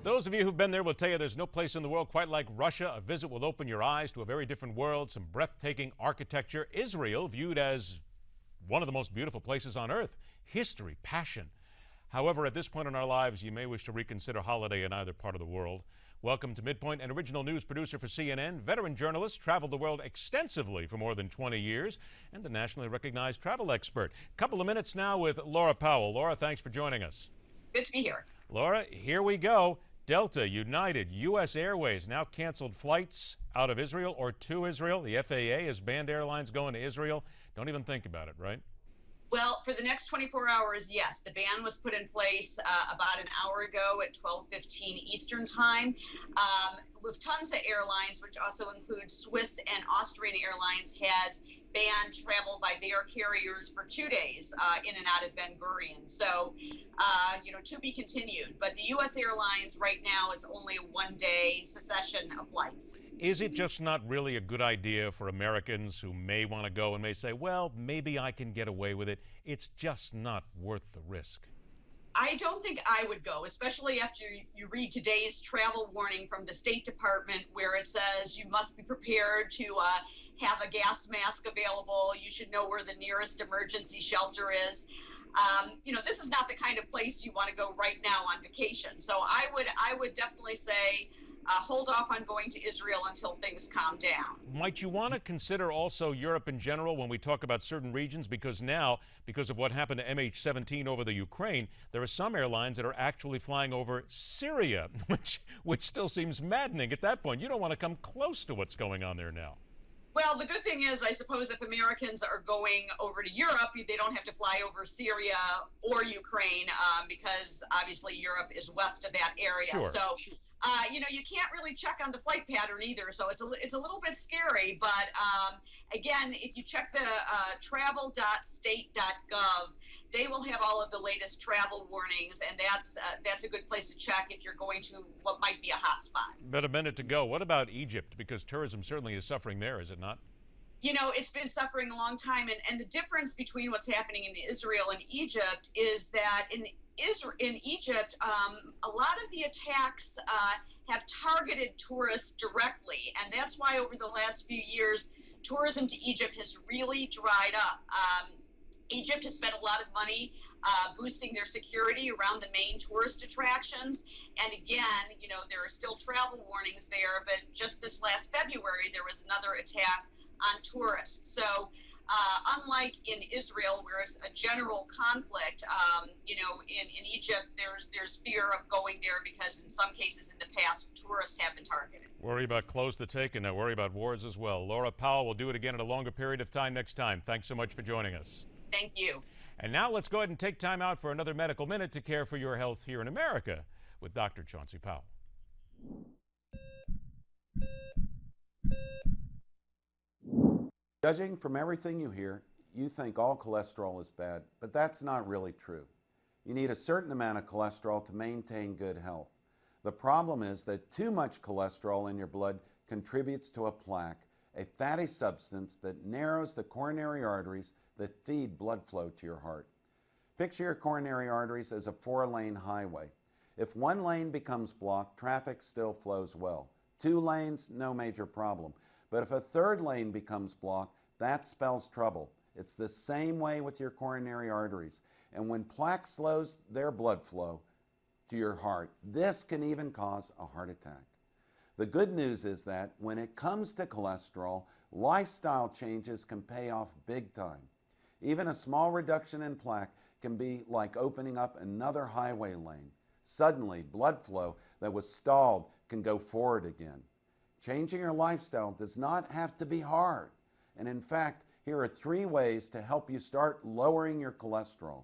Those of you who've been there will tell you there's no place in the world quite like Russia. A visit will open your eyes to a very different world, some breathtaking architecture. Israel, viewed as one of the most beautiful places on earth. History, passion. However, at this point in our lives, you may wish to reconsider holiday in either part of the world. Welcome to MidPoint, an original news producer for CNN, veteran journalist, traveled the world extensively for more than 20 years, and the nationally recognized travel expert. Couple of minutes now with Laura Powell. Laura, thanks for joining us. Good to be here. Laura, here we go. Delta, United, U.S. Airways now canceled flights out of Israel or to Israel. The FAA has banned airlines going to Israel. Don't even think about it, right? Well, for the next 24 hours, yes. The ban was put in place about an hour ago at 12:15 Eastern Time. Lufthansa Airlines, which also includes Swiss and Austrian Airlines, has banned travel by their carriers for 2 days in and out of Ben Gurion. So, to be continued. But the U.S. Airlines right now is only a one-day cessation of flights. Is it just not really a good idea for Americans who may want to go and may say, well, maybe I can get away with it? It's just not worth the risk. I don't think I would go, especially after you read today's travel warning from the State Department, where it says you must be prepared to have a gas mask available. You should know where the nearest emergency shelter is. This is not the kind of place you want to go right now on vacation. So I would definitely say hold off on going to Israel until things calm down. Might you want to consider also Europe in general when we talk about certain regions? Because now, because of what happened to MH17 over the Ukraine, there are some airlines that are actually flying over Syria, which still seems maddening at that point. You don't want to come close to what's going on there now. Well, the good thing is, I suppose, if Americans are going over to Europe, they don't have to fly over Syria or Ukraine because obviously Europe is west of that area. Sure. So, you can't really check on the flight pattern either. So it's a little bit scary. But again, if you check the travel.state.gov, they will have all of the latest travel warnings, and that's a good place to check if you're going to what might be a hot spot. But a minute to go. What about Egypt? Because tourism certainly is suffering there, is it not? It's been suffering a long time, and the difference between what's happening in Israel and Egypt is that in Egypt, a lot of the attacks have targeted tourists directly, and that's why over the last few years, tourism to Egypt has really dried up. Egypt has spent a lot of money boosting their security around the main tourist attractions. And again, there are still travel warnings there, but just this last February, there was another attack on tourists. So unlike in Israel, where it's a general conflict, in Egypt, there's fear of going there because in some cases in the past, tourists have been targeted. Worry about clothes to take and worry about wars as well. Laura Powell will do it again in a longer period of time next time. Thanks so much for joining us. Thank you. And now let's go ahead and take time out for another medical minute to care for your health here in America with Dr. Chauncey Powell. Judging from everything you hear, you think all cholesterol is bad, but that's not really true. You need a certain amount of cholesterol to maintain good health. The problem is that too much cholesterol in your blood contributes to a plaque, a fatty substance that narrows the coronary arteries that feed blood flow to your heart. Picture your coronary arteries as a 4-lane highway. If one lane becomes blocked, traffic still flows well. 2 lanes, no major problem. But if a 3rd lane becomes blocked, that spells trouble. It's the same way with your coronary arteries. And when plaque slows their blood flow to your heart, this can even cause a heart attack. The good news is that when it comes to cholesterol, lifestyle changes can pay off big time. Even a small reduction in plaque can be like opening up another highway lane. Suddenly, blood flow that was stalled can go forward again. Changing your lifestyle does not have to be hard. And in fact, here are 3 ways to help you start lowering your cholesterol.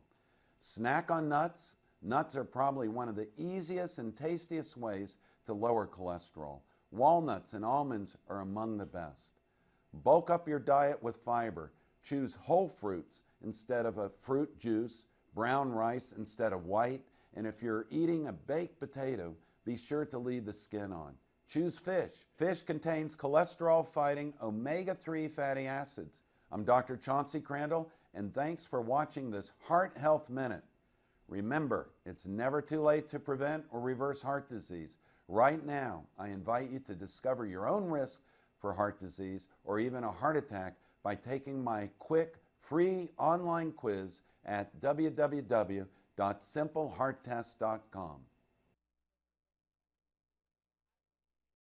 Snack on nuts. Nuts are probably one of the easiest and tastiest ways to lower cholesterol. Walnuts and almonds are among the best. Bulk up your diet with fiber. Choose whole fruits instead of a fruit juice, brown rice instead of white, and if you're eating a baked potato, be sure to leave the skin on. Choose fish. Fish contains cholesterol-fighting omega-3 fatty acids. I'm Dr. Chauncey Crandall, and thanks for watching this Heart Health Minute. Remember, it's never too late to prevent or reverse heart disease. Right now, I invite you to discover your own risk for heart disease or even a heart attack by taking my quick, free online quiz at www.simplehearttest.com.